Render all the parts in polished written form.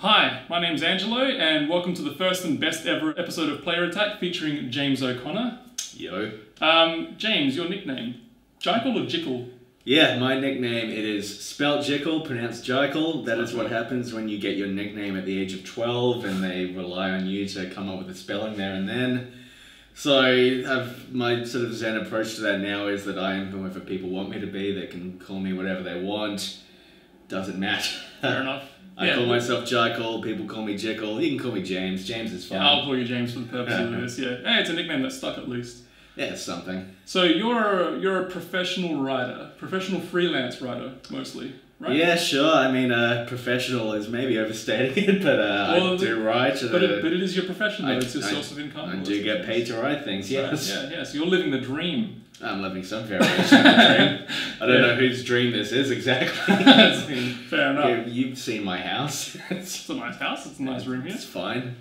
Hi, my name's Angelo, and welcome to the first and best ever episode of Player Attack featuring James O'Connor. Yo. James, your nickname, Jekyll or Jickle? Yeah, my nickname, it is spelt Jickle, pronounced Jekyll. That is what happens when you get your nickname at the age of 12 and they rely on you to come up with a spelling there and then. So my sort of zen approach to that now is that I am whoever people want me to be. They can call me whatever they want. Doesn't matter. Fair enough. I call myself Jekyll, people call me Jickle. You can call me James. James is fine. Yeah, I'll call you James for the purpose of this, yeah. Hey, it's a nickname that stuck at least. Yeah, it's something. So you're a professional writer, professional freelance writer, mostly, right? Yeah, sure. I mean, professional is maybe overstating it, but I do write. But it is your profession, though. It's your source of income. I do get paid to write things, yes. Right, yeah. So you're living the dream. I'm living some variation of the dream. I don't know whose dream this is exactly. Fair enough. You've seen my house. It's a nice house. It's a nice room here. It's fine.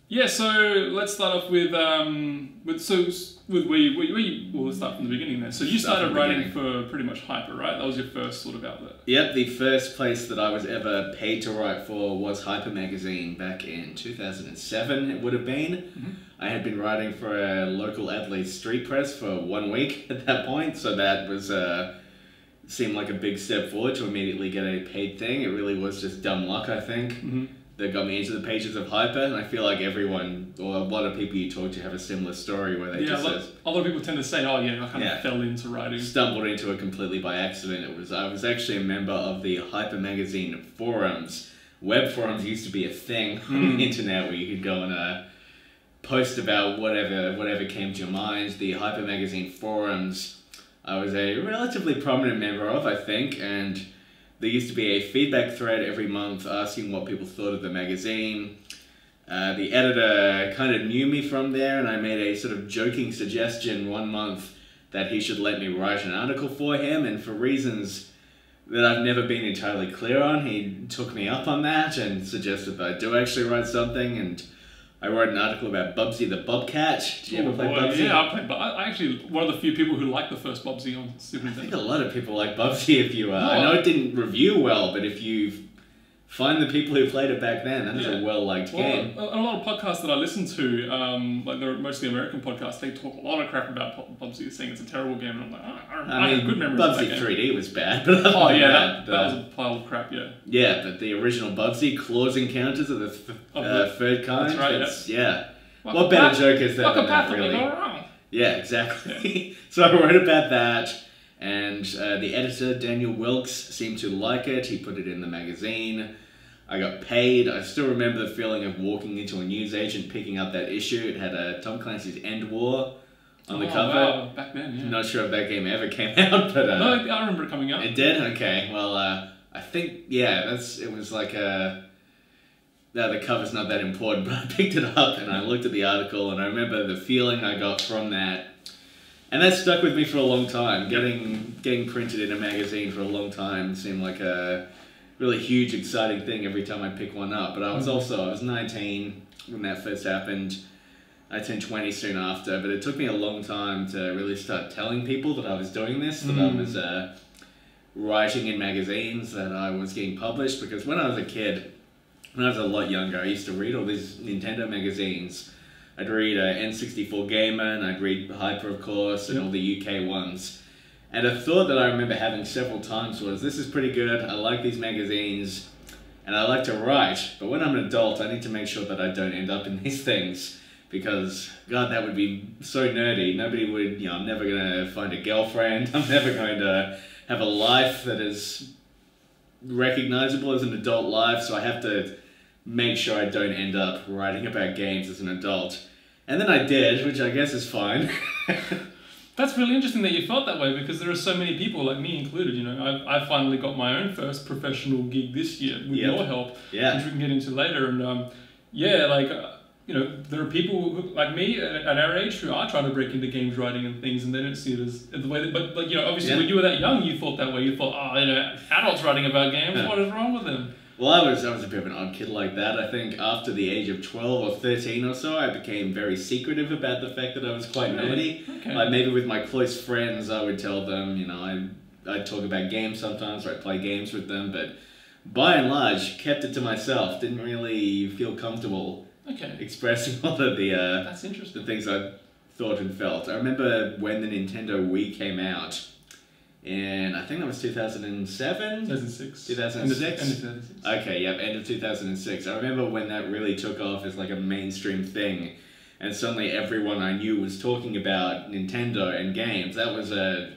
Yeah. So let's start off with let's start from the beginning then. So you started writing for pretty much Hyper, right? That was your first sort of outlet. Yep. The first place that I was ever paid to write for was Hyper magazine back in 2007. It would have been. Mm-hmm. I had been writing for a local Adelaide street press for 1 week at that point, so that was seemed like a big step forward to immediately get a paid thing. It really was just dumb luck, I think, that got me into the pages of Hyper, and I feel like everyone, or a lot of people you talk to have a similar story where they a lot of people tend to say, oh yeah, I kind of fell into writing. Stumbled into it completely by accident. I was actually a member of the Hyper magazine forums. Web forums used to be a thing on the internet where you could go and post about whatever came to your mind. The Hyper magazine forums, I was a relatively prominent member of, I think, and there used to be a feedback thread every month asking what people thought of the magazine. The editor kind of knew me from there, and I made a sort of joking suggestion one month that he should let me write an article for him, and for reasons that I've never been entirely clear on, he took me up on that and suggested that I do actually write something, and I wrote an article about Bubsy the Bobcat. Did you ever play Bubsy? Yeah, I played, but I actually one of the few people who liked the first Bubsy on Super Nintendo. I think a lot of people like Bubsy. If you, I know it didn't review well, but if you find the people who played it back then, that is a well-liked game. A lot of podcasts that I listen to, like they're mostly American podcasts, they talk a lot of crap about Bubsy, saying it's a terrible game, and I'm like, I have good memories of that game. Bubsy 3D was bad, but that was a pile of crap, yeah. Yeah, but the original Bubsy, claws encounters of the third kind. That's right, What better joke is that than that, really? Go wrong. Yeah, exactly. So I wrote about that, and the editor, Daniel Wilkes, seemed to like it. He put it in the magazine. I got paid. I still remember the feeling of walking into a newsagent, picking up that issue. It had Tom Clancy's End War on the cover. Wow. Back then, yeah. Not sure if that game ever came out, but... no, I remember it coming out. It did? Okay, well, I think, yeah, it was like the cover's not that important, but I picked it up and I looked at the article and I remember the feeling I got from that. And that stuck with me for a long time. Getting printed in a magazine for a long time seemed like a really huge, exciting thing every time I pick one up. But I was 19 when that first happened. I turned 20 soon after, but it took me a long time to really start telling people that I was doing this, that I was writing in magazines, that I was getting published, because when I was a kid, when I was a lot younger, I used to read all these Nintendo magazines. I'd read N64 Gamer, and I'd read Hyper, of course, and all the UK ones. And a thought that I remember having several times was, this is pretty good, I like these magazines, and I like to write, but when I'm an adult, I need to make sure that I don't end up in these things, because, God, that would be so nerdy. Nobody would, I'm never going to find a girlfriend, I'm never going to have a life that is recognizable as an adult life, so I have to make sure I don't end up writing about games as an adult. And then I did, which I guess is fine. That's really interesting that you felt that way, because there are so many people, like me included, I finally got my own first professional gig this year with your help, which we can get into later. And there are people who, like me at our age who are trying to break into games writing and things, and they don't see it as the way that, but obviously when you were that young, you thought that way. You thought, adults writing about games, what is wrong with them? Well, I was a bit of an odd kid like that. I think after the age of 12 or 13 or so, I became very secretive about the fact that I was quite nerdy. Okay. Like maybe with my close friends, I would tell them, I'd talk about games sometimes, or I'd play games with them, but by and large, kept it to myself. Didn't really feel comfortable expressing all of that's interesting. the things I thought and felt. I remember when the Nintendo Wii came out, and I think that was 2007? 2006. 2006? End of 2006. Okay, yep, end of 2006. I remember when that really took off as like a mainstream thing, and suddenly everyone I knew was talking about Nintendo and games. That was a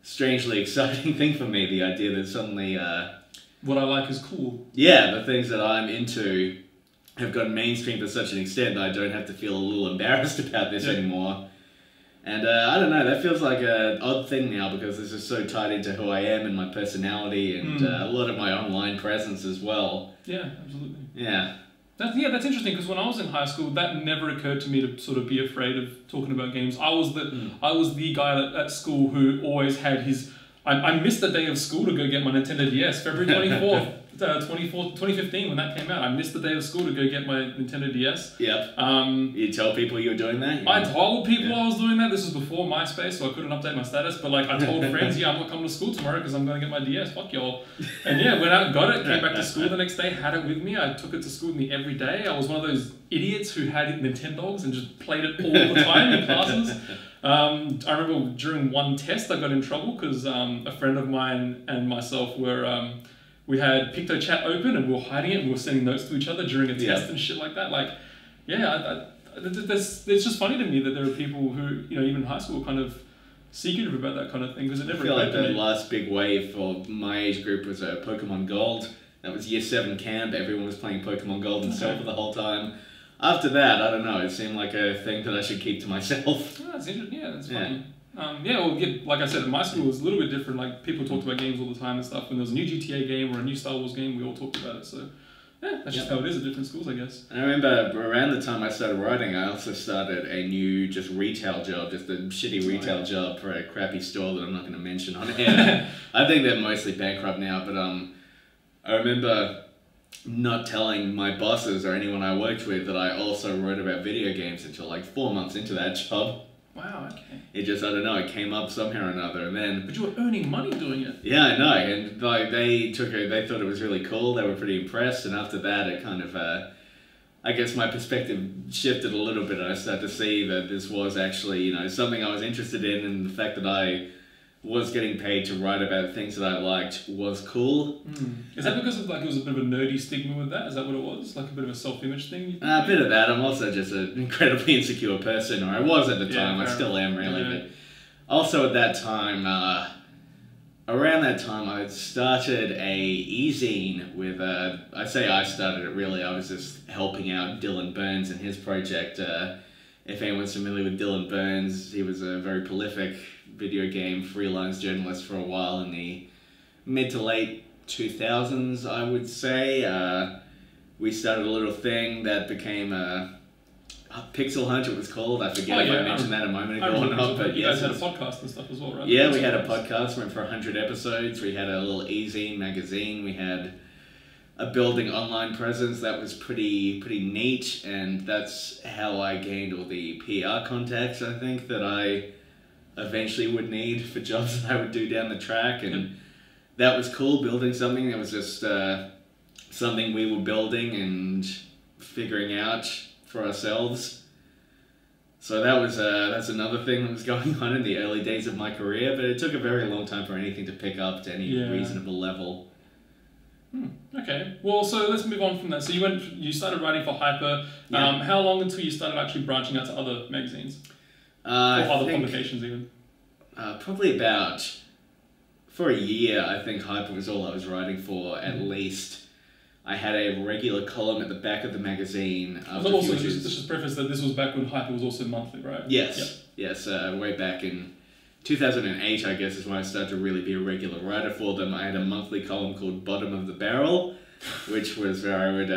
strangely exciting thing for me, the idea that suddenly... what I like is cool. Yeah, the things that I'm into have gotten mainstream to such an extent that I don't have to feel a little embarrassed about this anymore. And I don't know, that feels like an odd thing now because this is so tied into who I am and my personality and a lot of my online presence as well. Yeah, absolutely. Yeah. That's interesting because when I was in high school, that never occurred to me to sort of be afraid of talking about games. I was the guy at school who always had his... I missed the day of school to go get my Nintendo DS, February 24th, 2015 when that came out. I missed the day of school to go get my Nintendo DS. Yep. You tell people you were doing that? I told people I was doing that. This was before MySpace, so I couldn't update my status. But like, I told friends, I'm not coming to school tomorrow because I'm going to get my DS. Fuck y'all. And yeah, went out and got it, came back to school the next day, had it with me. I took it to school with me every day. I was one of those idiots who had Nintendogs and just played it all the time in classes. I remember during one test I got in trouble because a friend of mine and myself were we had PictoChat open and we were hiding it and we were sending notes to each other during a test and shit like that. Like, it's just funny to me that there are people who, even in high school, kind of secretive about that kind of thing because it never occurred to me. I feel like the last big wave for my age group was Pokemon Gold. That was Year 7 camp. Everyone was playing Pokemon Gold and Silver the whole time. After that, I don't know, it seemed like a thing that I should keep to myself. Oh, that's interesting. Yeah, that's funny. Like I said, in my school it was a little bit different. Like, people talked about games all the time and stuff. When there was a new GTA game or a new Star Wars game, we all talked about it. So, yeah, that's just how it is at different schools, I guess. I remember around the time I started writing, I also started a new just retail job, just a shitty retail job for a crappy store that I'm not going to mention on air. I think they're mostly bankrupt now, but I remember not telling my bosses or anyone I worked with that I also wrote about video games until like 4 months into that job. Wow, okay. It just, I don't know, it came up somehow or another, and then... But you were earning money doing it. Yeah, I know, and like they thought it was really cool, they were pretty impressed, and after that it kind of, I guess my perspective shifted a little bit, and I started to see that this was actually, something I was interested in, and the fact that I was getting paid to write about things that I liked was cool. Is that because of, like, it was a bit of a nerdy stigma with that? Is that what it was? Like a bit of a self-image thing? A bit of that. I'm also just an incredibly insecure person, or I was at the time. I still am, really. Yeah. But also at that time, around that time, I started a e-zine with, I say I started it really, I was just helping out Dylan Burns and his project. If anyone's familiar with Dylan Burns, he was a very prolific video game freelance journalist for a while in the mid to late 2000s, I would say. We started a little thing that became Pixel Hunt, it was called. I forget if I mentioned that a moment ago or not. But you guys had a podcast and stuff as well, right? Yeah, we had a podcast, went for 100 episodes. We had a little e-zine magazine. We had a building online presence that was pretty neat, and that's how I gained all the PR contacts, I think, that I eventually would need for jobs that I would do down the track, and that was cool, building something that was just something we were building and figuring out for ourselves. So that was that's another thing that was going on in the early days of my career, but it took a very long time for anything to pick up to any reasonable level. Okay, well, so let's move on from that. So you started writing for Hyper. How long until you started actually branching out to other magazines? Or other publications even? Probably about, for a year, I think Hyper was all I was writing for, at least. I had a regular column at the back of the magazine. Also, just preface that this was back when Hyper was also monthly, right? Yes, yes, way back in 2008, I guess, is when I started to really be a regular writer for them. I had a monthly column called Bottom of the Barrel, which was where I would,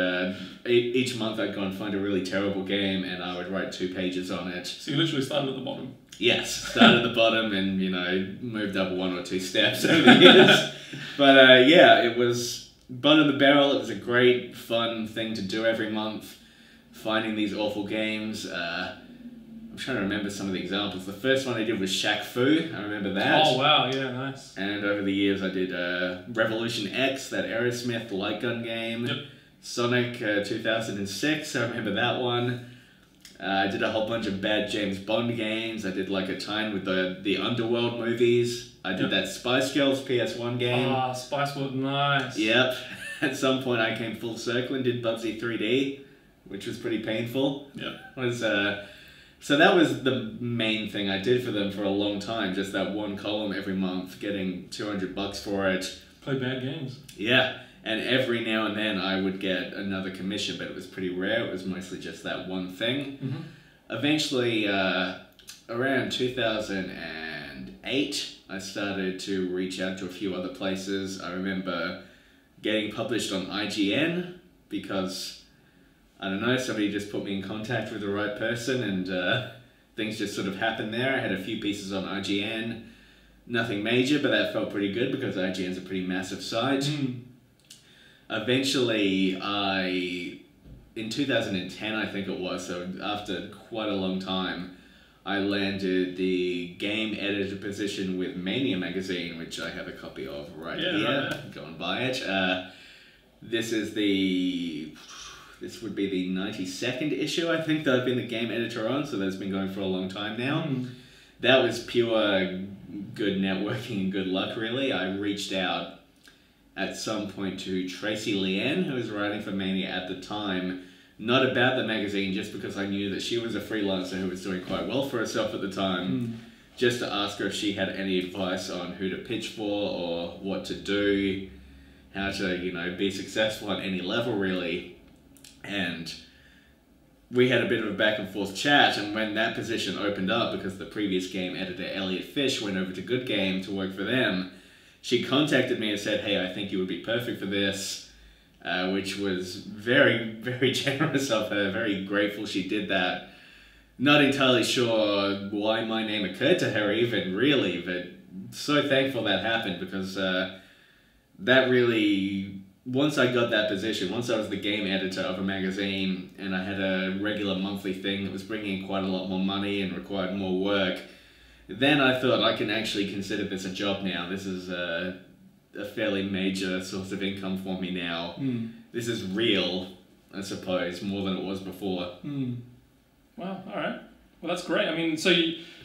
each month I'd go and find a really terrible game and I would write 2 pages on it. So you literally started at the bottom? Yes, started at the bottom and, moved up 1 or 2 steps over the years. But yeah, it was Bottom of the Barrel. It was a great, fun thing to do every month, finding these awful games. I'm trying to remember some of the examples. The first one I did was Shaq Fu. I remember that. Oh wow, yeah, nice. And over the years I did Revolution X, that Aerosmith light gun game. Yep. Sonic 2006, I remember that one. I did a whole bunch of bad James Bond games. I did like a tie-in with the Underworld movies. I did that Spice Girls PS1 game. Ah, Spice World, nice. Yep. At some point I came full circle and did Bugsy 3D, which was pretty painful. Yeah. So that was the main thing I did for them for a long time. Just that one column every month, getting $200 for it. Play bad games. Yeah. And every now and then I would get another commission, but it was pretty rare. It was mostly just that one thing. Mm-hmm. Eventually, around 2008, I started to reach out to a few other places. I remember getting published on IGN because, I don't know, somebody just put me in contact with the right person and things just sort of happened there. I had a few pieces on IGN. Nothing major, but that felt pretty good because IGN's a pretty massive site. Mm. Eventually, in 2010, I think it was, so after quite a long time, I landed the game editor position with Mania magazine, which I have a copy of right here. Right. Go and buy it. This would be the 92nd issue, I think, that I've been the game editor on, so that's been going for a long time now. Mm. That was pure good networking and good luck, really. I reached out at some point to Tracy Leanne, who was writing for Mania at the time, not about the magazine, just because I knew that she was a freelancer who was doing quite well for herself at the time, just to ask her if she had any advice on who to pitch for or what to do, how to, be successful on any level, really. And we had a bit of a back and forth chat, and when that position opened up, because the previous game editor, Elliot Fish, went over to Good Game to work for them, she contacted me and said, hey, I think you would be perfect for this, which was very, very generous of her, very grateful she did that. Not entirely sure why my name occurred to her even, really, but so thankful that happened because that really, once I got that position, once I was the game editor of a magazine and I had a regular monthly thing that was bringing in quite a lot more money and required more work, then I thought I can actually consider this a job now. This is a fairly major source of income for me now. Mm. This is real, I suppose, more than it was before. Mm. Wow, all right. Well, that's great. I mean, so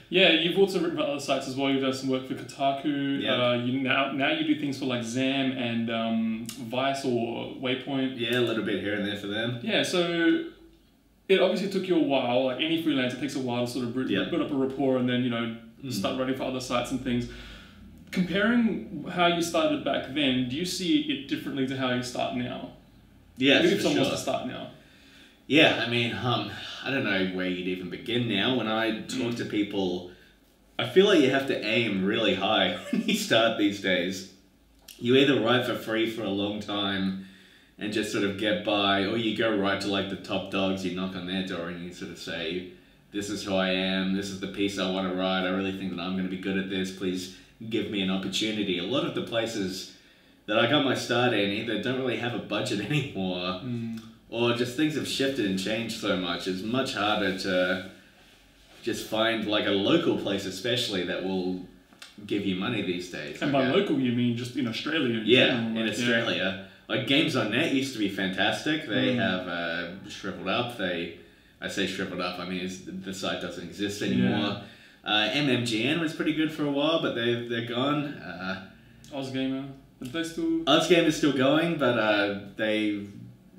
you've also written for other sites as well. You've done some work for Kotaku. Yeah. Now you do things for like ZAM and Vice or Waypoint. Yeah, a little bit here and there for them. Yeah, so it obviously took you a while. Like any freelance, it takes a while to sort of build up a rapport and then, start writing for other sites and things. Comparing how you started back then, do you see it differently to how you start now? Yeah, if someone wants to start now. Yeah, I mean, I don't know where you'd even begin now. When I talk to people, I feel like you have to aim really high when you start these days. You either write for free for a long time and just sort of get by, or you go right to like the top dogs, you knock on their door and you sort of say, this is who I am, this is the piece I want to write, I really think that I'm going to be good at this, please give me an opportunity. A lot of the places that I got my start in either don't really have a budget anymore, or just things have shifted and changed so much. It's much harder to just find like a local place especially that will give you money these days. And by local you mean just in Australia? In Australia. Like Games.net used to be fantastic. They have shriveled up. I say shriveled up, I mean the site doesn't exist anymore. MMGN was pretty good for a while, but they're gone. Ozgamer, are they still? Ozgamer is still going, but I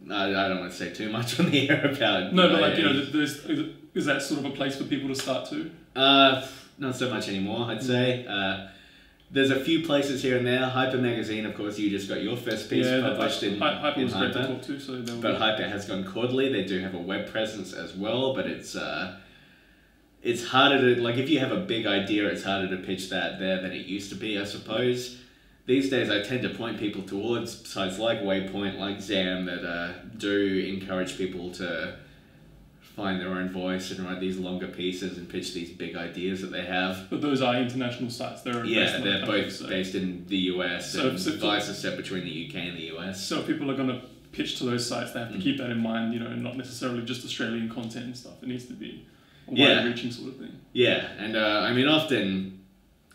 don't want to say too much on the air about. No, but like is that sort of a place for people to start to? Not so much anymore, I'd say. There's a few places here and there. Hyper Magazine, of course, you just got your first piece published in Hyper. Was Hyper. Great to talk to, but Hyper has gone quarterly. They do have a web presence as well, but it's harder to, like, if you have a big idea, it's harder to pitch that there than it used to be, I suppose. These days, I tend to point people towards sites like Waypoint, like ZAM, that do encourage people to find their own voice and write these longer pieces and pitch these big ideas that they have. But those are international sites. They're both based in the US, and Vice is set between the UK and the US. So if people are going to pitch to those sites, they have to keep that in mind, not necessarily just Australian content and stuff. It needs to be... a wide-reaching sort of thing. Yeah, and I mean, often,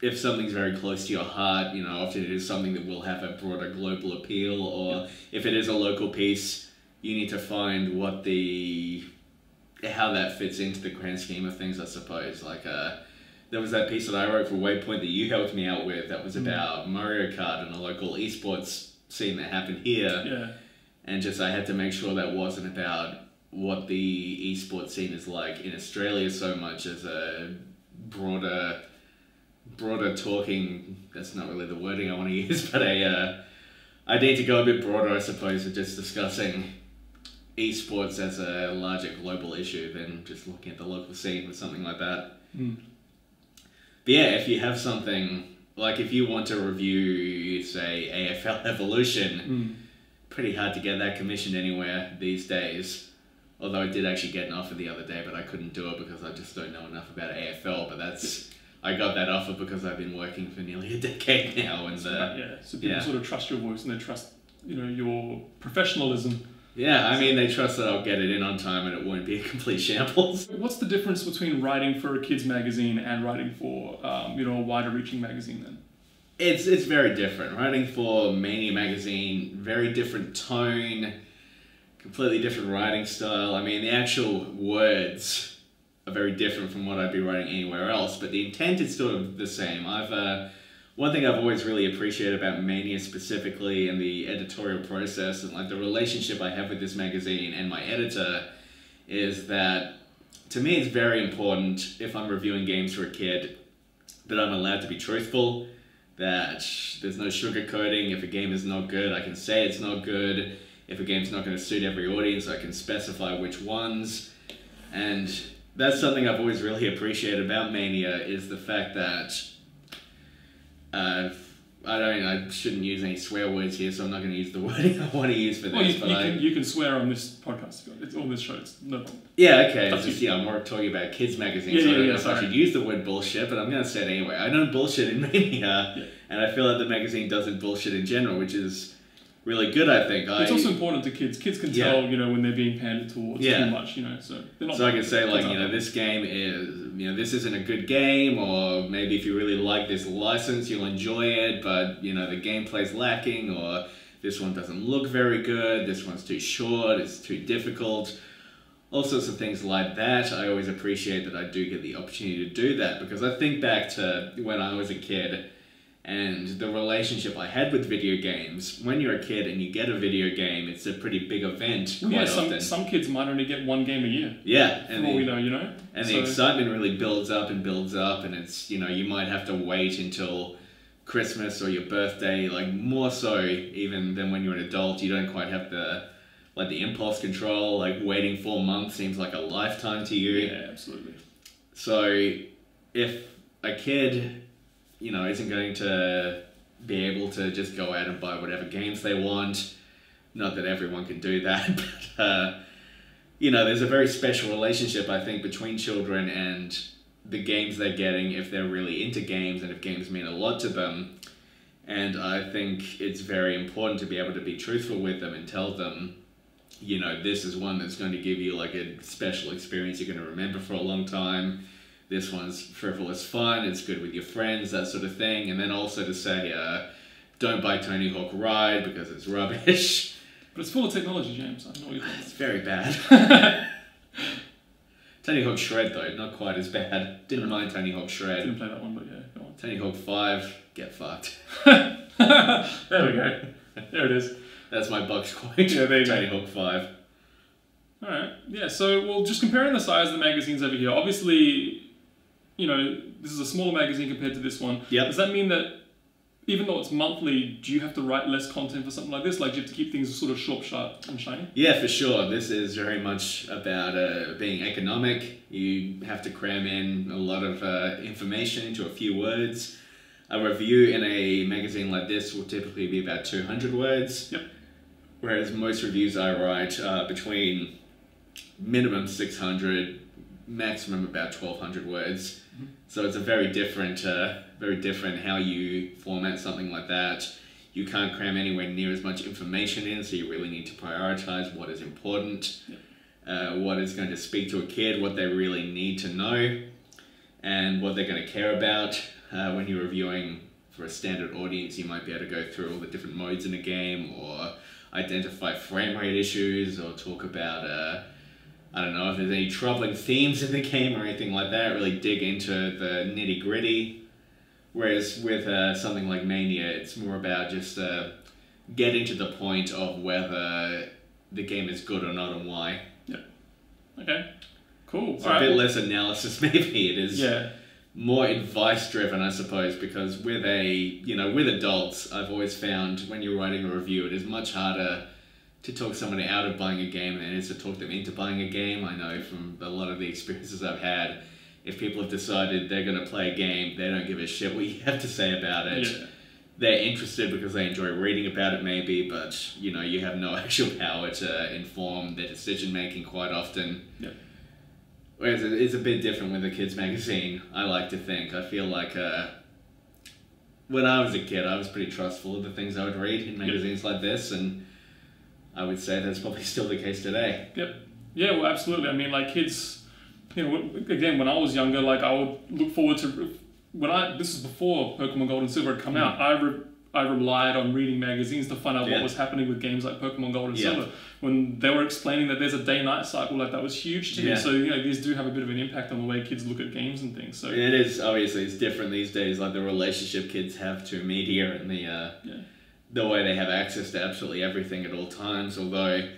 if something's very close to your heart, you know, often it is something that will have a broader global appeal, or if it is a local piece, you need to find how that fits into the grand scheme of things, I suppose. Like, there was that piece that I wrote for Waypoint that you helped me out with that was about Mario Kart and a local esports scene that happened here. Yeah. And just I had to make sure that wasn't about what the esports scene is like in Australia so much as a broader talking, that's not really the wording I want to use, but I need to go a bit broader, I suppose, of just discussing esports as a larger global issue than just looking at the local scene with something like that. But yeah, if you have something, like if you want to review, say, AFL Evolution, pretty hard to get that commissioned anywhere these days. Although I did actually get an offer the other day, but I couldn't do it because I just don't know enough about AFL. But I got that offer because I've been working for nearly a decade now. And so people sort of trust your voice and they trust, you know, your professionalism. Yeah, I mean, they trust that I'll get it in on time and it won't be a complete shambles. What's the difference between writing for a kids magazine and writing for, you know, a wider reaching magazine then? It's very different. Writing for MANIA magazine, very different tone, completely different writing style. I mean, the actual words are very different from what I'd be writing anywhere else, but the intent is sort of the same. One thing I've always really appreciated about MANIA specifically and the editorial process and like the relationship I have with this magazine and my editor is that to me it's very important if I'm reviewing games for a kid that I'm allowed to be truthful, that there's no sugarcoating. If a game is not good, I can say it's not good. If a game's not going to suit every audience, I can specify which ones. And that's something I've always really appreciated about MANIA is the fact that I shouldn't use any swear words here, so I'm not going to use the wording I want to use for this. Well, you can swear on this podcast. It's on this show. It's no problem. Yeah, okay. I'm more talking about kids magazines. So I don't know if I should use the word bullshit, but I'm going to say it anyway. I don't bullshit in MANIA, and I feel like the magazine doesn't bullshit in general, which is really good, I think. It's also important to kids. Kids can tell, you know, when they're being pandered towards too much, you know. So they're not. So I can say like, you know, this game is, you know, this isn't a good game, or maybe if you really like this license, you'll enjoy it, but you know, the gameplay's lacking, or this one doesn't look very good. This one's too short. It's too difficult. All sorts of things like that. I always appreciate that I do get the opportunity to do that because I think back to when I was a kid. And the relationship I had with video games, when you're a kid and you get a video game, it's a pretty big event quite often. Some kids might only get one game a year. Yeah. For all we know, you know? And the excitement really builds up, and it's, you know, you might have to wait until Christmas or your birthday, like more so even than when you're an adult. You don't quite have the impulse control, like waiting 4 months seems like a lifetime to you. Yeah, absolutely. So if a kid, you know, isn't going to be able to just go out and buy whatever games they want. Not that everyone can do that, but, you know, there's a very special relationship, I think, between children and the games they're getting if they're really into games and if games mean a lot to them. And I think it's very important to be able to be truthful with them and tell them, you know, this is one that's going to give you like a special experience you're going to remember for a long time. This one's frivolous fun, it's good with your friends, that sort of thing. And then also to say, don't buy Tony Hawk Ride because it's rubbish. But it's full of technology, James. I know what you're talking about. It's very bad. Tony Hawk Shred, though, not quite as bad. Didn't mind Tony Hawk Shred. Didn't play that one, but yeah, go on. Tony Hawk 5, get fucked. There we go. There it is. That's my Bucks quote. Yeah, there you Tony go. Hawk 5. Alright, yeah, so, well, just comparing the size of the magazines over here, obviously, you know, this is a smaller magazine compared to this one. Yep. Does that mean that even though it's monthly, do you have to write less content for something like this? Like, do you have to keep things sort of short, sharp, and shiny? Yeah, for sure. This is very much about being economic. You have to cram in a lot of information into a few words. A review in a magazine like this will typically be about 200 words. Yep. Whereas most reviews I write are between minimum 600, maximum about 1,200 words. Mm-hmm. So it's a very different how you format something like that. You can't cram anywhere near as much information in, so you really need to prioritize what is important. Yep. what is going to speak to a kid, what they really need to know, and what they're going to care about. When you're reviewing for a standard audience, you might be able to go through all the different modes in a game, or identify frame rate issues, or talk about, I don't know, if there's any troubling themes in the game or anything like that, really dig into the nitty gritty. Whereas with something like Mania, it's more about just getting to the point of whether the game is good or not and why. Yeah. Okay. Cool. It's a bit less analysis, maybe. It is Yeah. more advice driven, I suppose, because with with adults, I've always found when you're writing a review, it is much harder to talk someone out of buying a game than it is to talk them into buying a game. I know from a lot of the experiences I've had, if people have decided they're going to play a game, they don't give a shit what you have to say about it. Yeah. They're interested because they enjoy reading about it maybe, but you have no actual power to inform their decision making quite often. Yeah. Whereas it's a bit different with a kids magazine, I like to think. I feel like when I was a kid, I was pretty trustful of the things I would read in magazines like this, and I would say that's probably still the case today. Yep. Yeah, well, absolutely. I mean, like, kids, again, when I was younger, like, I would look forward to, this is before Pokemon Gold and Silver had come out, I relied on reading magazines to find out what was happening with games like Pokemon Gold and Silver. When they were explaining that there's a day-night cycle, like, that was huge to me. So, these do have a bit of an impact on the way kids look at games and things. So it is, obviously, it's different these days, like the relationship kids have to media and the way they have access to absolutely everything at all times, although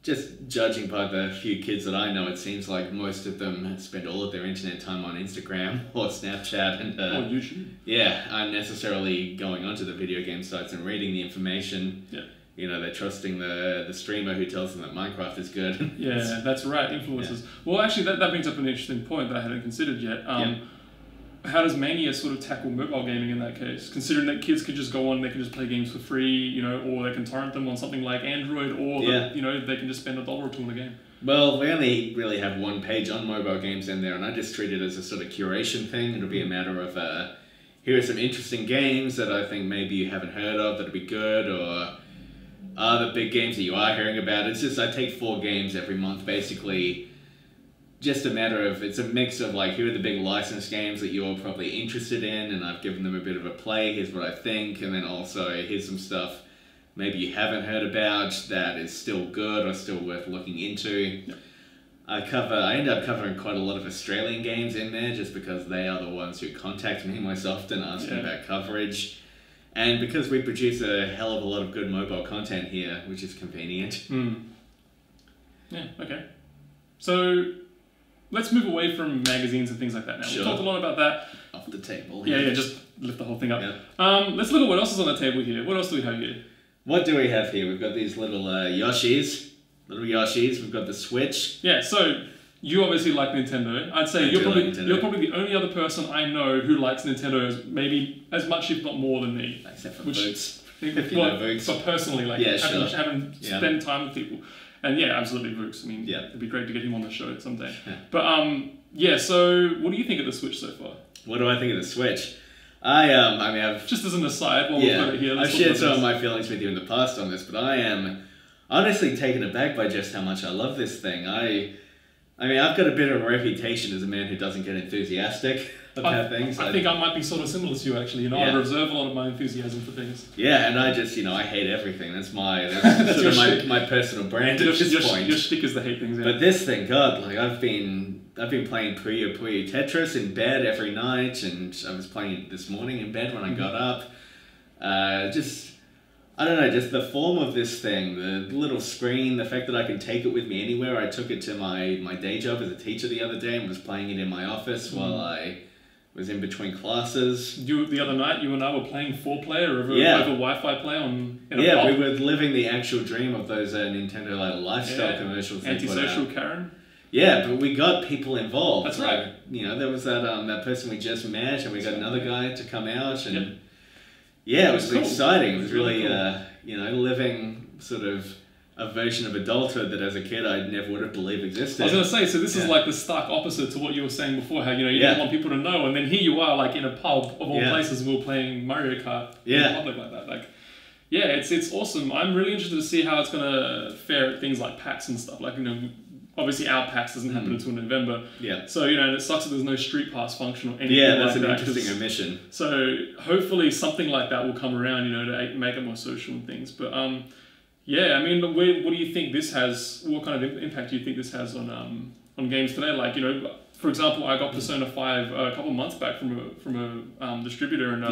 just judging by the few kids that I know, it seems like most of them spend all of their internet time on Instagram or Snapchat and or YouTube. Yeah, unnecessarily going onto the video game sites and reading the information. Yeah. They're trusting the streamer who tells them that Minecraft is good. Yeah, that's right, influencers. Yeah. Well, actually, that brings up an interesting point that I hadn't considered yet. How does Mania sort of tackle mobile gaming in that case? Considering that kids could just go on, they can just play games for free, or they can torrent them on something like Android, or they can just spend $1 or $2 on a game. Well, we only really have one page on mobile games in there, and I just treat it as a sort of curation thing. It'll be a matter of, here are some interesting games that I think maybe you haven't heard of that'll be good, or the big games that you are hearing about. It's just, I take 4 games every month, basically. Just a matter of, it's a mix of like, here are the big licensed games that you're probably interested in, and I've given them a bit of a play, here's what I think, and then also here's some stuff maybe you haven't heard about that is still good or still worth looking into. Yep. I end up covering quite a lot of Australian games in there just because they are the ones who contact me most often asking about coverage. And because we produce a hell of a lot of good mobile content here, which is convenient. Yeah, okay. So let's move away from magazines and things like that now. Sure. We've talked a lot about that. Off the table. Yeah, just lift the whole thing up. Yeah. Let's look at what else is on the table here. What else do we have here? What do we have here? We've got these little Yoshis. We've got the Switch. Yeah, so you obviously like Nintendo. I'd say you're probably the only other person I know who likes Nintendo maybe as much, if not more, than me. Except for Boots. Boots. But personally, like, having spent time with people. And yeah, absolutely, Brooks. I mean, it'd be great to get him on the show someday. But so what do you think of the Switch so far? What do I think of the Switch? I've just as an aside, while we've got it here, I've shared some of my feelings with you in the past on this, but I am honestly taken aback by just how much I love this thing. I've got a bit of a reputation as a man who doesn't get enthusiastic about things. I think I might be sort of similar to you, actually. I reserve a lot of my enthusiasm for things. Yeah, and I just, I hate everything. That's sort of my personal brand at this point. Your shtick is to hate things. Yeah. But this thing, God, like I've been playing Puyo Puyo Tetris in bed every night, and I was playing it this morning in bed when I got up. I don't know, just the form of this thing, the little screen, the fact that I can take it with me anywhere. I took it to my day job as a teacher the other day and was playing it in my office while I was in between classes. The other night, you and I were playing 4-player over Wi-Fi play in a pub. We were living the actual dream of those Nintendo lifestyle commercials. Antisocial Karen. Yeah, but we got people involved. That's right. There was that person we just met, and we got another guy to come out, and it was cool. Exciting. It was really cool. Living sort of a version of adulthood that as a kid I never would have believed existed. I was going to say, so this is like the stark opposite to what you were saying before, how you didn't want people to know, and then here you are, like in a pub of all places, we were playing Mario Kart in public like that. Like, it's awesome. I'm really interested to see how it's going to fare at things like PAX and stuff. Like, obviously our PAX doesn't happen until November. Yeah. So, you know, and it sucks that there's no Street Pass function or anything Yeah, like that's that. an interesting omission. So hopefully something like that will come around, you know, to make it more social and things. But yeah, I mean, what do you think this has? What kind of impact do you think this has on games today? Like, you know, for example, I got Persona 5 a couple of months back from a distributor, and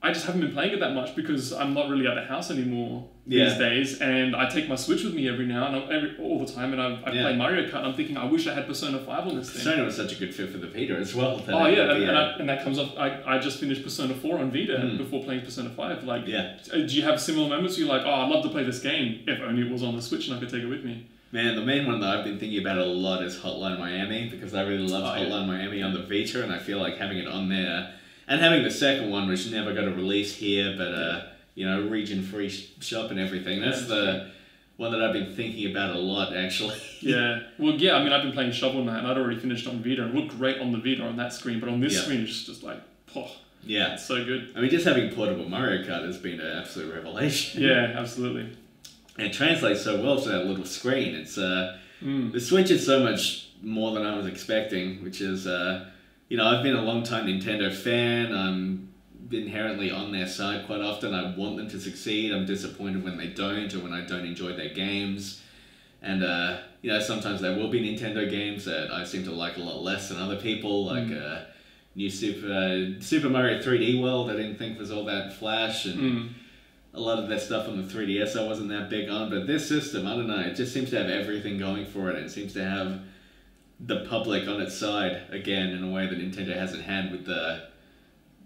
I just haven't been playing it that much because I'm not really at the house anymore these days, and I take my Switch with me every now and all the time, and I play Mario Kart. And I'm thinking, I wish I had Persona 5 on this thing. Persona was such a good fit for the Vita as well. Oh yeah, and that comes off. I just finished Persona 4 on Vita before playing Persona 5. Like, do you have similar moments where you're like, oh, I'd love to play this game if only it was on the Switch and I could take it with me? Man, the main one that I've been thinking about a lot is Hotline Miami, because I really loved Hotline Miami on the Vita, and I feel like having it on there, and having the second one, which never got a release here, but you know, region free shop and everything. That's the one that I've been thinking about a lot, actually. Yeah. Well, yeah. I mean, I've been playing Shovel Knight, and I'd already finished on Vita, and it looked great on the Vita on that screen, but on this screen, it's just like, oh, yeah, it's so good. I mean, just having portable Mario Kart has been an absolute revelation. Yeah, absolutely. And it translates so well to that little screen. It's the Switch is so much more than I was expecting, which is you know, I've been a long time Nintendo fan. I'm inherently on their side quite often. I want them to succeed. I'm disappointed when they don't, or when I don't enjoy their games. And you know, sometimes there will be Nintendo games that I seem to like a lot less than other people, like new Super Mario 3D World. I didn't think was all that flash, and a lot of that stuff on the 3DS I wasn't that big on. But this system, I don't know, it just seems to have everything going for it. It seems to have the public on its side again in a way that Nintendo hasn't had with the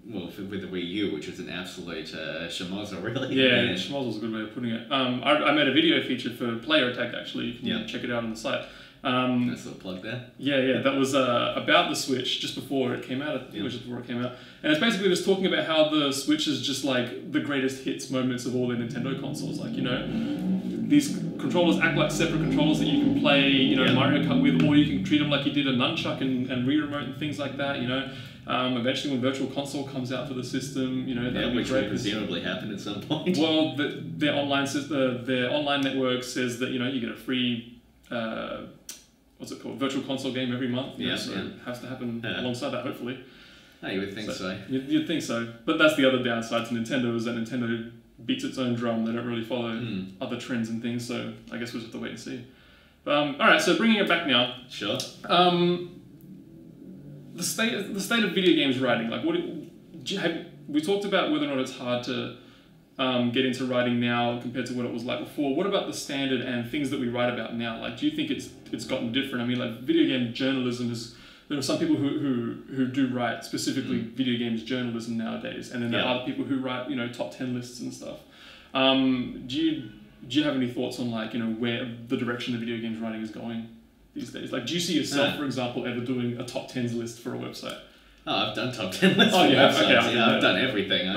with the Wii U, which was an absolute schmozzle, really. Yeah, schmozzle is a good way of putting it. I made a video feature for Player Attack, actually. You can check it out on the site. Nice little plug there. Yeah, that was about the Switch just before it came out. I think it was just before it came out. And it's basically just talking about how the Switch is just like the greatest hits moments of all the Nintendo consoles. Like, you know, these controllers act like separate controllers that you can play, you know, Mario Kart with, or you can treat them like you did a nunchuck and Wii Remote and things like that, you know. Eventually, when Virtual Console comes out for the system, you know, that'll be which great. will presumably happen at some point. Well, their online network says that, you know, you get a free what's it called, Virtual Console game every month. You know, so it has to happen alongside that, hopefully. Oh, you would think so. You'd think so, but that's the other downside to Nintendo, is that Nintendo beats its own drum. They don't really follow other trends and things. So I guess we'll just have to wait and see. All right, so bringing it back now. Sure. The state of video games writing, like we talked about whether or not it's hard to get into writing now compared to what it was like before. What about the standard and things that we write about now? Like, do you think it's gotten different? I mean, like, video game journalism there are some people who do write specifically video games journalism nowadays, and then there are other people who write, you know, top 10 lists and stuff. Do you have any thoughts on, like, you know, where the direction of video games writing is going these days? Like, do you see yourself, for example, ever doing a top 10s list for a website? Oh, I've done top 10 lists for websites. Okay, I've done everything.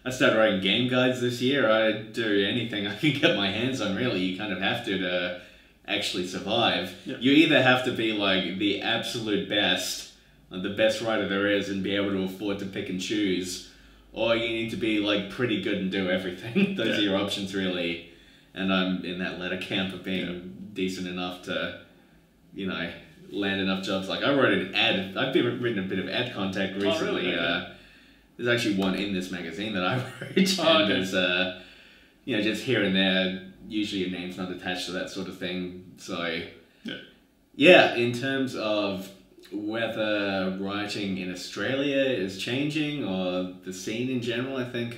I started writing game guides this year. I do anything I can get my hands on, really. You kind of have to actually survive. Yep. You either have to be like the absolute best, like the best writer there is, and be able to afford to pick and choose, or you need to be like pretty good and do everything. Those are your options, really. And I'm in that latter camp of being decent enough to, you know, land enough jobs. Like, I wrote an ad. I've written a bit of ad contact recently. Oh, really? There's actually one in this magazine that I wrote. And there's, you know, just here and there, usually your name's not attached to that sort of thing. So, yeah, in terms of whether writing in Australia is changing or the scene in general, I think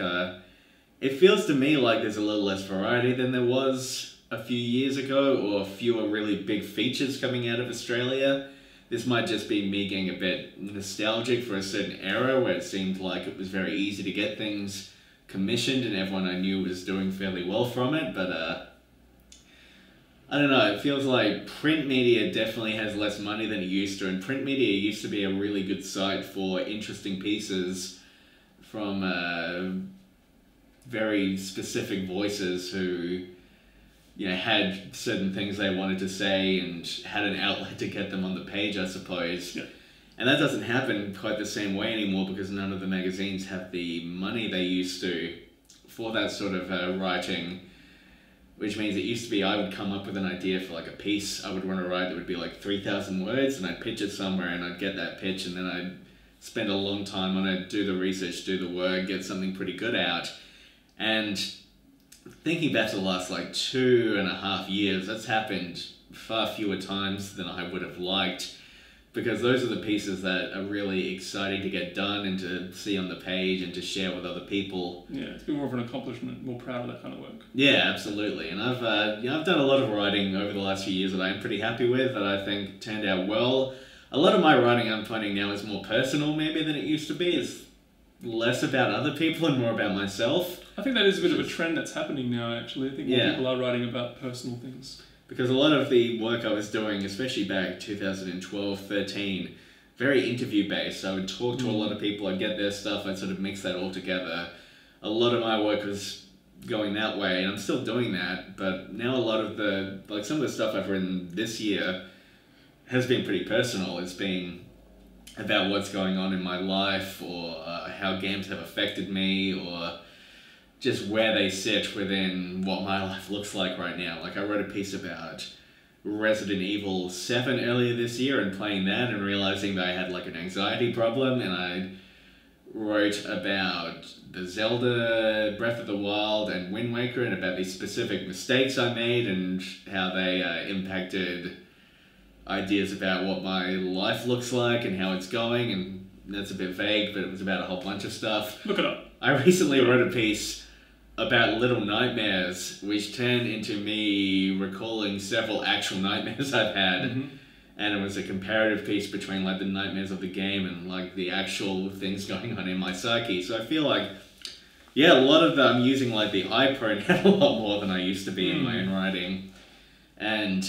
it feels to me like there's a little less variety than there was a few years ago, or fewer really big features coming out of Australia. This might just be me getting a bit nostalgic for a certain era where it seemed like it was very easy to get things commissioned and everyone I knew was doing fairly well from it, but I don't know, it feels like print media definitely has less money than it used to, and print media used to be a really good site for interesting pieces from very specific voices who, you know, had certain things they wanted to say and had an outlet to get them on the page, I suppose. Yeah. And that doesn't happen quite the same way anymore because none of the magazines have the money they used to for that sort of writing. which means it used to be I would come up with an idea for like a piece I would want to write that would be like 3,000 words, and I'd pitch it somewhere, and I'd get that pitch, and then I'd spend a long time on it, do the research, do the work, get something pretty good out. And thinking back to the last like 2.5 years, that's happened far fewer times than I would have liked, because those are the pieces that are really exciting to get done and to see on the page and to share with other people. Yeah, it's been more of an accomplishment, more proud of that kind of work. Yeah, absolutely. And I've done a lot of writing over the last few years that I'm pretty happy with, that I think turned out well. A lot of my writing I'm finding now is more personal maybe than it used to be. It's less about other people and more about myself. I think that is a bit of a trend that's happening now, actually. I think more people are writing about personal things. Because a lot of the work I was doing, especially back 2012, 13, very interview-based. I would talk to a lot of people, I'd get their stuff, I'd sort of mix that all together. A lot of my work was going that way, and I'm still doing that, but now a lot of some of the stuff I've written this year has been pretty personal. It's been about what's going on in my life, or how games have affected me, or just where they sit within what my life looks like right now. Like, I wrote a piece about Resident Evil 7 earlier this year and playing that and realizing that I had like an anxiety problem, and I wrote about the Zelda Breath of the Wild and Wind Waker and about these specific mistakes I made and how they impacted ideas about what my life looks like and how it's going, and that's a bit vague, but it was about a whole bunch of stuff. Look it up. I recently wrote a piece about Little Nightmares, which turned into me recalling several actual nightmares I've had. And it was a comparative piece between like the nightmares of the game and like the actual things going on in my psyche. So I feel like, yeah, a lot of I'm using like the I pronoun a lot more than I used to be in my own writing. And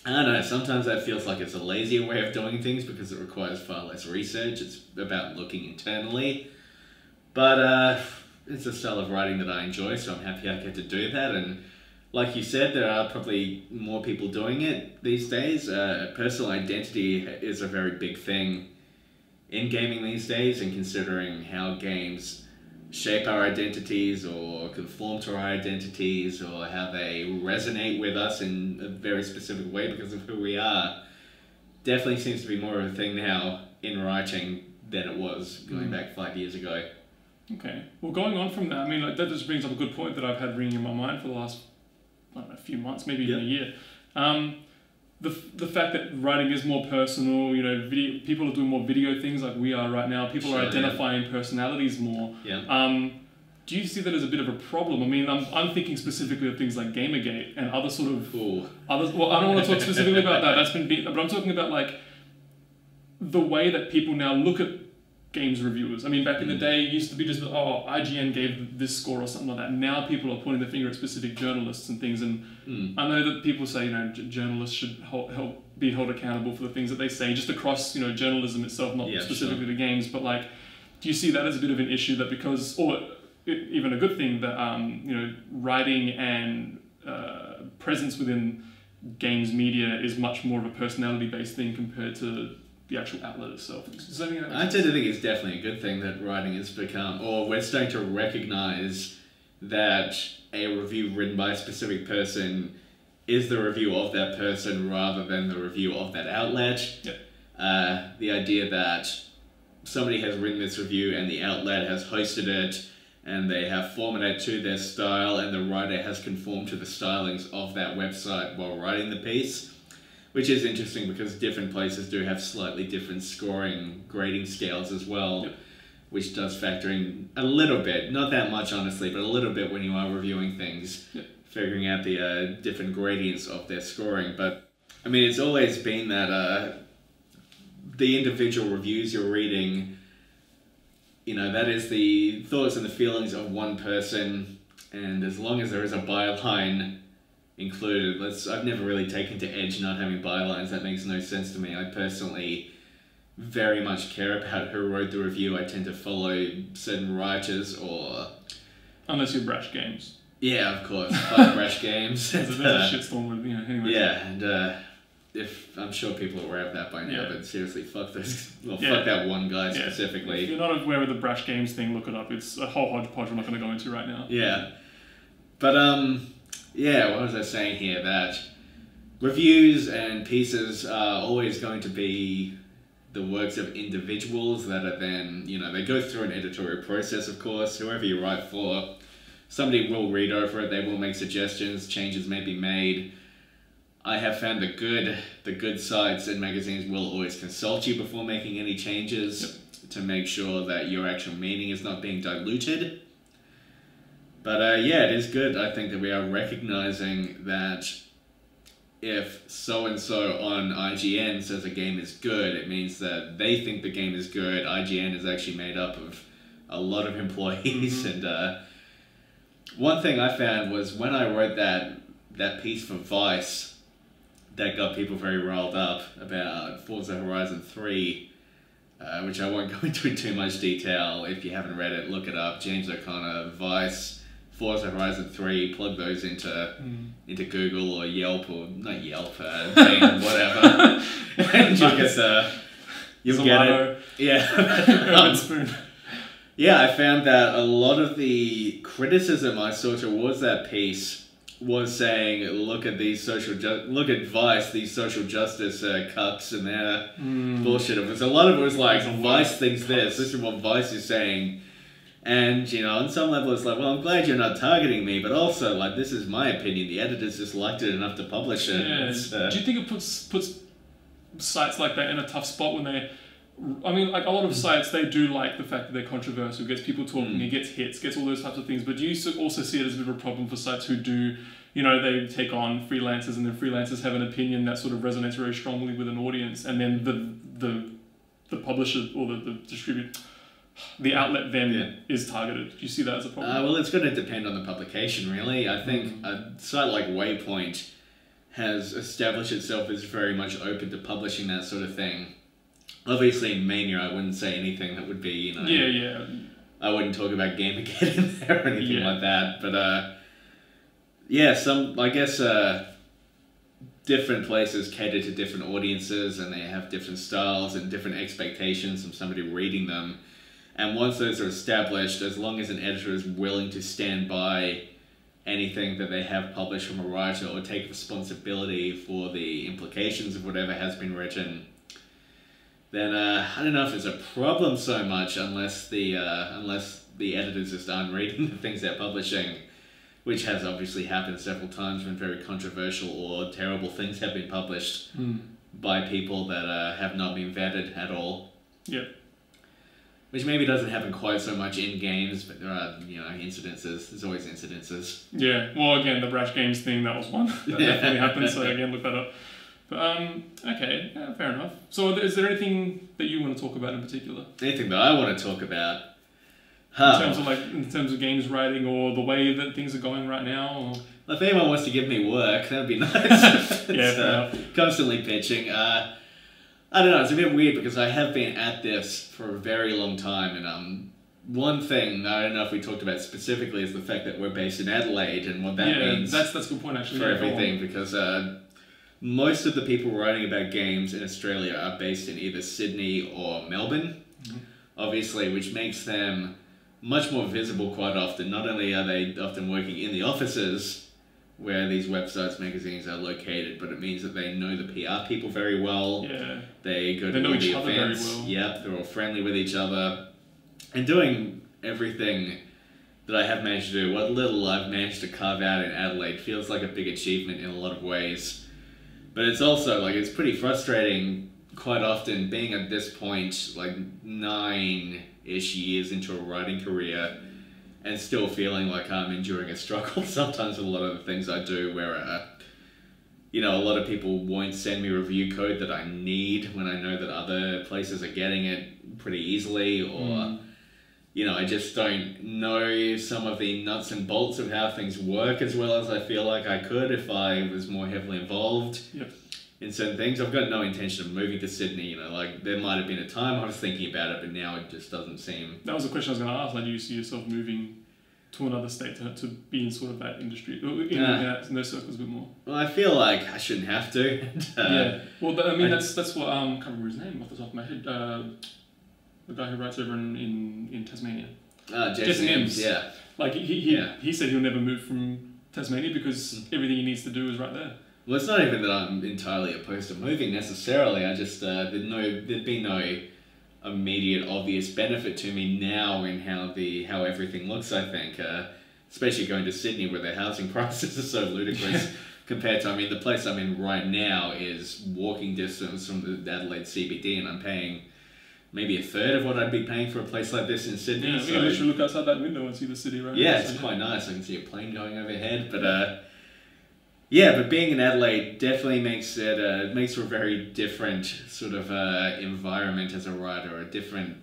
I don't know, sometimes that feels like it's a lazier way of doing things because it requires far less research. It's about looking internally. But it's a style of writing that I enjoy, so I'm happy I get to do that. And like you said, there are probably more people doing it these days. Personal identity is a very big thing in gaming these days, and considering how games shape our identities or conform to our identities or how they resonate with us in a very specific way because of who we are, definitely seems to be more of a thing now in writing than it was going back 5 years ago. Okay. Well, going on from that, I mean, like, that just brings up a good point that I've had ringing in my mind for the last, I don't know, few months, maybe even a year. The fact that writing is more personal, you know, people are doing more video things like we are right now. People are identifying personalities more. Do you see that as a bit of a problem? I mean, I'm thinking specifically of things like Gamergate and other sort of others. Well, I don't want to talk specifically about that. That's been but I'm talking about like the way that people now look at games reviewers. I mean, back in the day, it used to be just, oh, IGN gave this score or something like that. Now people are pointing the finger at specific journalists and things. And I know that people say, you know, journalists should be held accountable for the things that they say, just across, you know, journalism itself, not specifically the games. But like, do you see that as a bit of an issue that because, or even a good thing that, you know, writing and presence within games media is much more of a personality-based thing compared to the actual outlet itself? I tend to think it's definitely a good thing that writing has become, or we're starting to recognize that a review written by a specific person is the review of that person rather than the review of that outlet. The idea that somebody has written this review and the outlet has hosted it and they have formatted to their style and the writer has conformed to the stylings of that website while writing the piece. Which is interesting because different places do have slightly different grading scales as well, which does factor in a little bit, not that much honestly, but a little bit when you are reviewing things, figuring out the different gradients of their scoring. But I mean, it's always been that the individual reviews you're reading, you know, that is the thoughts and the feelings of one person, and as long as there is a byline included. I've never really taken to edge not having bylines. That makes no sense to me. I personally very much care about who wrote the review. I tend to follow certain writers or... Unless you're Brash Games. Yeah, of course. Fuck Brash Games. There's a shitstorm with, you know, anyway. Yeah, and if I'm sure people are aware of that by now, but seriously, fuck those... Well, fuck that one guy specifically. If you're not aware of the Brash Games thing, look it up. It's a whole hodgepodge I'm not going to go into right now. Yeah. But, yeah, what was I saying here? That reviews and pieces are always going to be the works of individuals that are then, they go through an editorial process, of course. Whoever you write for, somebody will read over it, they will make suggestions, changes may be made. I have found the good sites and magazines will always consult you before making any changes to make sure that your actual meaning is not being diluted. But yeah, it is good, I think, that we are recognizing that if so-and-so on IGN says a game is good, it means that they think the game is good. IGN is actually made up of a lot of employees. Mm-hmm. And one thing I found was when I wrote that piece for Vice that got people very riled up about Forza Horizon 3, which I won't go into in too much detail. If you haven't read it, look it up. James O'Connor, Vice, Forza Horizon 3, plug those into Google or Yelp, or not Yelp, Bing, whatever. And you'll get it. Yeah. Yeah, I found that a lot of the criticism I saw towards that piece was saying, look at Vice, these social justice cucks and their bullshit. A lot of it was like, Vice thinks this is what Vice is saying. And, on some level it's like, well, I'm glad you're not targeting me, but also, like, this is my opinion. The editors just liked it enough to publish it. Yeah. Do you think it puts sites like that in a tough spot when they... I mean, like, a lot of sites, they do like the fact that they're controversial, gets people talking, it gets hits, gets all those types of things, but do you also see it as a bit of a problem for sites who do, they take on freelancers, and then freelancers have an opinion that sort of resonates very strongly with an audience, and then the publisher or the distributor... The outlet then is targeted. Do you see that as a problem? Well, it's going to depend on the publication, really. I think a site like Waypoint has established itself as very much open to publishing that sort of thing. Obviously, in Mania, I wouldn't say anything that would be, I wouldn't talk about Gamergate in there or anything like that. But, different places cater to different audiences, and they have different styles and different expectations from somebody reading them. And once those are established, as long as an editor is willing to stand by anything that they have published from a writer or take responsibility for the implications of whatever has been written, then I don't know if there's a problem so much unless the editors just aren't reading the things they're publishing, which has obviously happened several times when very controversial or terrible things have been published by people that have not been vetted at all. Yep. Which maybe doesn't happen quite so much in games, but there are, incidences. There's always incidences. Yeah. Well, again, the Brash Games thing, that was one. That definitely happened, so again, look that up. But, okay, fair enough. So is there anything that you want to talk about in particular? Anything that I want to talk about? In terms of games writing or the way that things are going right now? Or? Well, if anyone wants to give me work, that would be nice. Yeah, fair enough. Constantly pitching. I don't know, it's a bit weird because I have been at this for a very long time, and one thing I don't know if we talked about specifically is the fact that we're based in Adelaide and what that means. That's a good point actually. For everything, because most of the people writing about games in Australia are based in either Sydney or Melbourne, obviously, which makes them much more visible quite often. Not only are they often working in the offices where these websites, magazines are located, but it means that they know the PR people very well. Yeah. They go to all the events. Very well. Yep, they're all friendly with each other. And doing everything that I have managed to do, what little I've managed to carve out in Adelaide, feels like a big achievement in a lot of ways. But it's also, it's pretty frustrating quite often being at this point, 9-ish years into a writing career, and still feeling like I'm enduring a struggle sometimes with a lot of the things I do where, a lot of people won't send me review code that I need when I know that other places are getting it pretty easily, or, I just don't know some of the nuts and bolts of how things work as well as I feel like I could if I was more heavily involved in certain things. I've got no intention of moving to Sydney, there might have been a time I was thinking about it, but now it just doesn't seem... That was a question I was going to ask. Do you see yourself moving to another state to be in sort of that industry, in those circles a bit more? Well, I feel like I shouldn't have to. Yeah. Well, that's what, I can't remember his name off the top of my head, the guy who writes over in Tasmania. Jason Ems, yeah. He said he'll never move from Tasmania because everything he needs to do is right there. Well, it's not even that I'm entirely opposed to moving necessarily. I just there'd be no immediate obvious benefit to me now in how everything looks. I think, especially going to Sydney where the housing prices are so ludicrous compared to, I mean, the place I'm in right now is walking distance from the Adelaide CBD, and I'm paying maybe a third of what I'd be paying for a place like this in Sydney. Yeah, so, you can literally look outside that window and see the city right now. Yeah, it's quite nice. I can see a plane going overhead, but yeah, but being in Adelaide definitely makes for a very different sort of environment as a writer, a different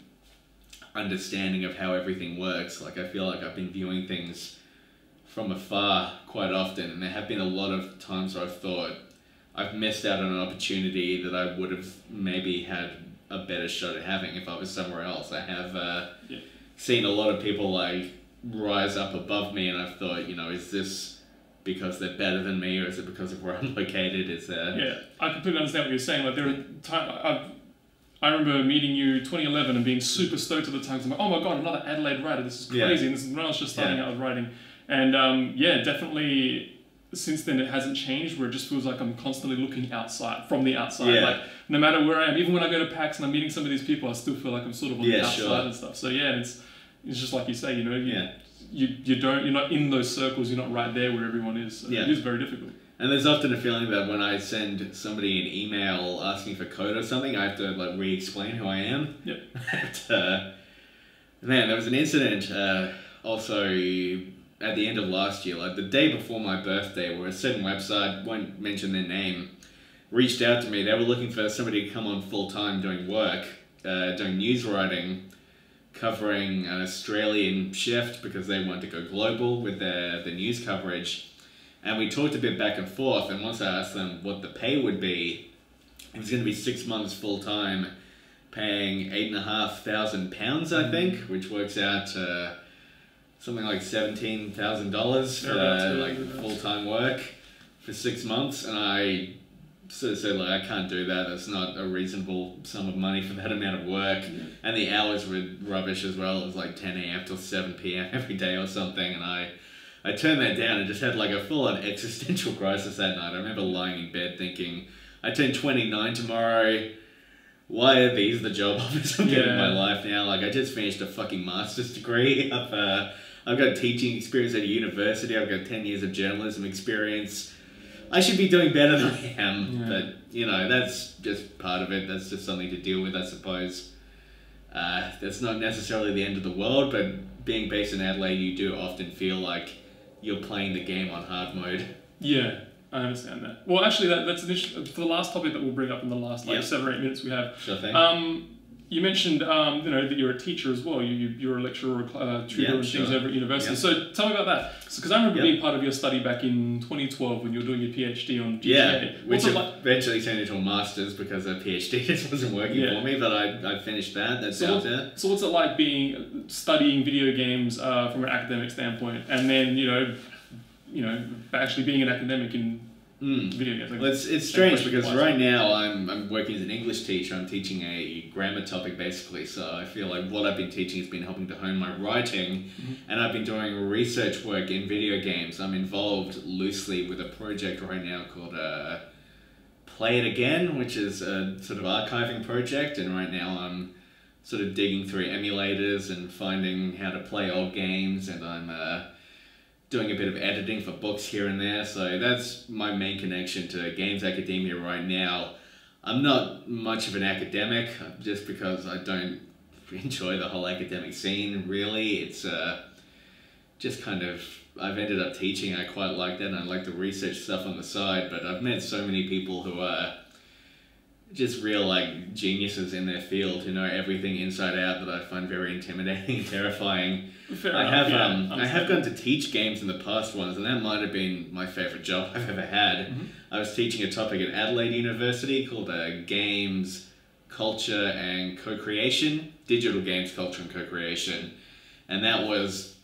understanding of how everything works. Like, I feel like I've been viewing things from afar quite often, and there have been a lot of times where I've thought I've missed out on an opportunity that I would have maybe had a better shot at having if I was somewhere else. I have seen a lot of people like rise up above me, and I've thought, you know, is this because they're better than me, or is it because of where I'm located? Yeah, I completely understand what you're saying. Like, there are times I remember meeting you 2011 and being super stoked at the time. I'm like, oh my god, another Adelaide writer! This is crazy. And this is when I was just starting out with writing, and yeah, definitely. Since then, it hasn't changed. Where it just feels like I'm constantly looking outside, from the outside. Yeah. Like, no matter where I am, even when I go to PAX and I'm meeting some of these people, I still feel like I'm sort of on the outside and stuff. So yeah, it's just like you say, you know, you're not in those circles. You're not right there where everyone is. So it is very difficult. And there's often a feeling that when I send somebody an email asking for code or something, I have to like re-explain who I am. Yep. But, man, there was an incident also at the end of last year, like the day before my birthday, where a certain website, won't mention their name, reached out to me. They were looking for somebody to come on full-time doing work, doing news writing, covering an Australian shift because they wanted to go global with the news coverage. And we talked a bit back and forth, and once I asked them what the pay would be, it was going to be 6 months full-time, paying £8,500, I think, which works out something like $17,000 for like full-time work for 6 months. And I sort of said, like, I can't do that. That's not a reasonable sum of money for that amount of work. And the hours were rubbish as well. It was like 10 a.m. till 7 p.m. every day or something. And I turned that down and just had like a full-on existential crisis that night. I remember lying in bed thinking, I turn 29 tomorrow. Why are these the job offers I'm getting in my life now? Like, I just finished a fucking master's degree. I've got teaching experience at a university. I've got 10 years of journalism experience. I should be doing better than I am. But, you know, that's just part of it. That's just something to deal with, I suppose. That's not necessarily the end of the world, but being based in Adelaide, you do often feel like you're playing the game on hard mode. Yeah, I understand that. Well, actually, that's an issue for the last topic that we'll bring up in the last 7 or 8 minutes we have. Sure thing. You mentioned, you know, that you're a teacher as well. You're a lecturer, tutor, and things over at university. So tell me about that. Because I remember being part of your study back in 2012 when you were doing your PhD on GTA. Which eventually turned into a master's because a PhD just wasn't working for me. But I finished that. That's out there. So what's it like studying video games from an academic standpoint, and then you know, actually being an academic in video games? Like, well, it's strange because right now I'm working as an English teacher. I'm teaching a grammar topic basically, so I feel like what I've been teaching has been helping to hone my writing, and I've been doing research work in video games. I'm involved loosely with a project right now called Play It Again, which is a sort of archiving project, and right now I'm sort of digging through emulators and finding how to play old games, and I'm doing a bit of editing for books here and there. So that's my main connection to games academia right now. I'm not much of an academic just because I don't enjoy the whole academic scene, really. It's just kind of, I've ended up teaching. I quite like that, and I like the research stuff on the side, but I've met so many people who are just real like geniuses in their field who know everything inside out that I find very intimidating and terrifying. I have gone to teach games in the past ones, and that might have been my favourite job I've ever had. I was teaching a topic at Adelaide University called Games, Culture and Co-Creation, Digital Games, Culture and Co-Creation, and that was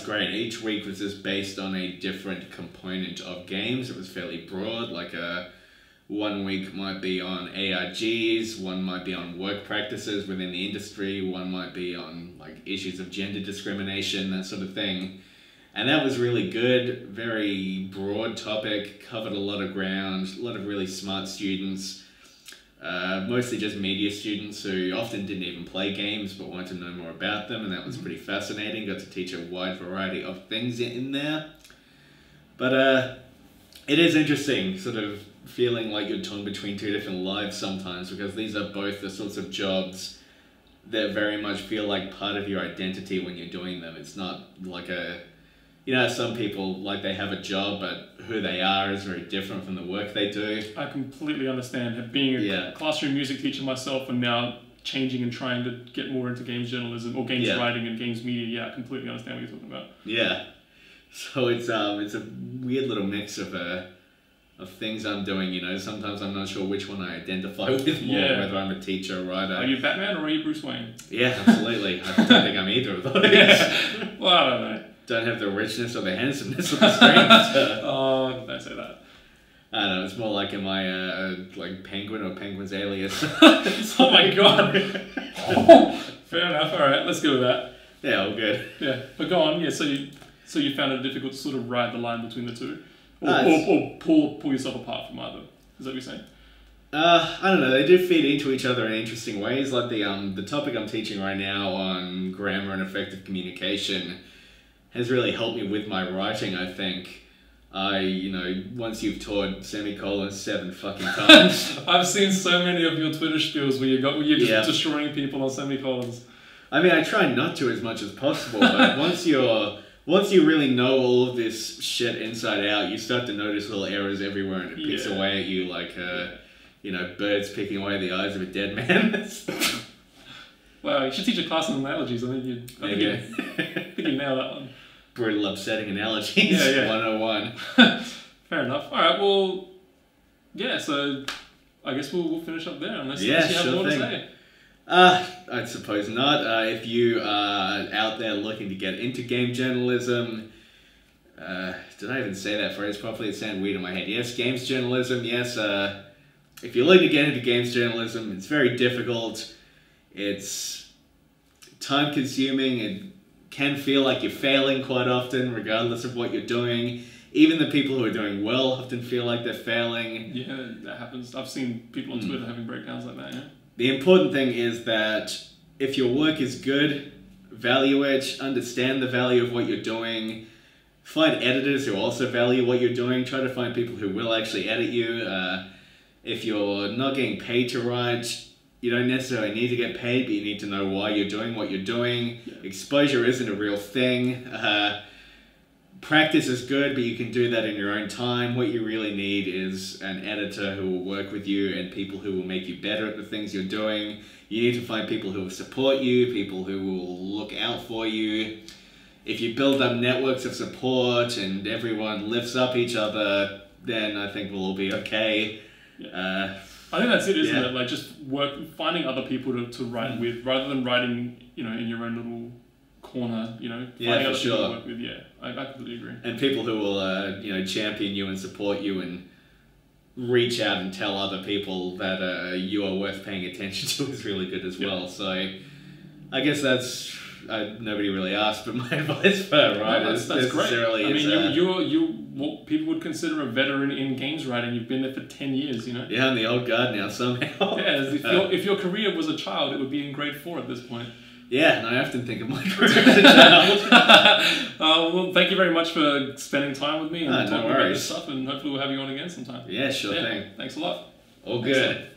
great. Each week was just based on a different component of games. It was fairly broad, like one week might be on ARGs, one might be on work practices within the industry, one might be on like issues of gender discrimination, that sort of thing. And that was really good, very broad topic, covered a lot of ground, a lot of really smart students, mostly just media students who often didn't even play games but wanted to know more about them, and that was pretty fascinating. Got to teach a wide variety of things in there. But it is interesting, sort of feeling like you're torn between two different lives sometimes, because these are both the sorts of jobs that very much feel like part of your identity when you're doing them. It's not like some people, like, they have a job, but who they are is very different from the work they do. I completely understand. Being a classroom music teacher myself, and now changing and trying to get more into games journalism or games writing and games media. Yeah, I completely understand what you're talking about. Yeah. So it's a weird little mix of things I'm doing, Sometimes I'm not sure which one I identify with more, whether I'm a teacher or writer. Are you Batman or are you Bruce Wayne? Yeah, absolutely. I don't think I'm either of those. Yeah. Well, I don't know. Don't have the richness or the handsomeness of the strength. Oh, don't say that. I don't know, it's more like, am I like Penguin or Penguin's alias? Oh my god. Fair enough, alright, let's go with that. Yeah, all good. Yeah, but go on, so you found it difficult to sort of ride the line between the two? Or pull yourself apart from either? Is that what you're saying? I don't know, they do feed into each other in interesting ways. Like the topic I'm teaching right now on grammar and effective communication has really helped me with my writing, I think. Once you've taught semicolons 7 fucking times. I've seen so many of your Twitter spiels where you're just destroying people on semicolons. I mean, I try not to as much as possible, but once you really know all of this shit inside out, you start to notice little errors everywhere, and it picks away at you like, birds picking away the eyes of a dead man. Wow, you should teach a class on analogies. I think you nailed that one. Brutal, upsetting analogies. 101. Fair enough. All right, well, so I guess we'll finish up there unless you have more to say. I suppose not. If you are out there looking to get into game journalism, did I even say that phrase properly? It sounded weird in my head. Yes, games journalism, yes. If you're looking to get into games journalism, it's very difficult. It's time-consuming. It can feel like you're failing quite often, regardless of what you're doing. Even the people who are doing well often feel like they're failing. Yeah, that happens. I've seen people on Twitter having breakdowns like that, yeah. The important thing is that if your work is good, value it, understand the value of what you're doing, find editors who also value what you're doing, try to find people who will actually edit you. If you're not getting paid to write, you don't necessarily need to get paid, but you need to know why you're doing what you're doing. Yeah. Exposure isn't a real thing. Practice is good, but you can do that in your own time. What you really need is an editor who will work with you and people who will make you better at the things you're doing. You need to find people who will support you, people who will look out for you. If you build up networks of support and everyone lifts up each other, then I think we'll all be okay. Yeah. I think that's it, isn't it? Like, just finding other people to write with, rather than writing, in your own little corner, finding other people to work with. Yeah, I completely agree. And people who will, champion you and support you and reach out and tell other people that you are worth paying attention to is really good as well. So I guess that's nobody really asked, but my advice for writers that's necessarily great. I is... mean, you're what people would consider a veteran in games writing. You've been there for 10 years, Yeah, I'm the old guard now somehow. Yeah, if your career was a child, it would be in grade 4 at this point. Yeah, and I often think of my career as a child. Well, thank you very much for spending time with me and talking about this stuff, and hopefully we'll have you on again sometime. Yeah, sure thing. Thanks a lot. All good.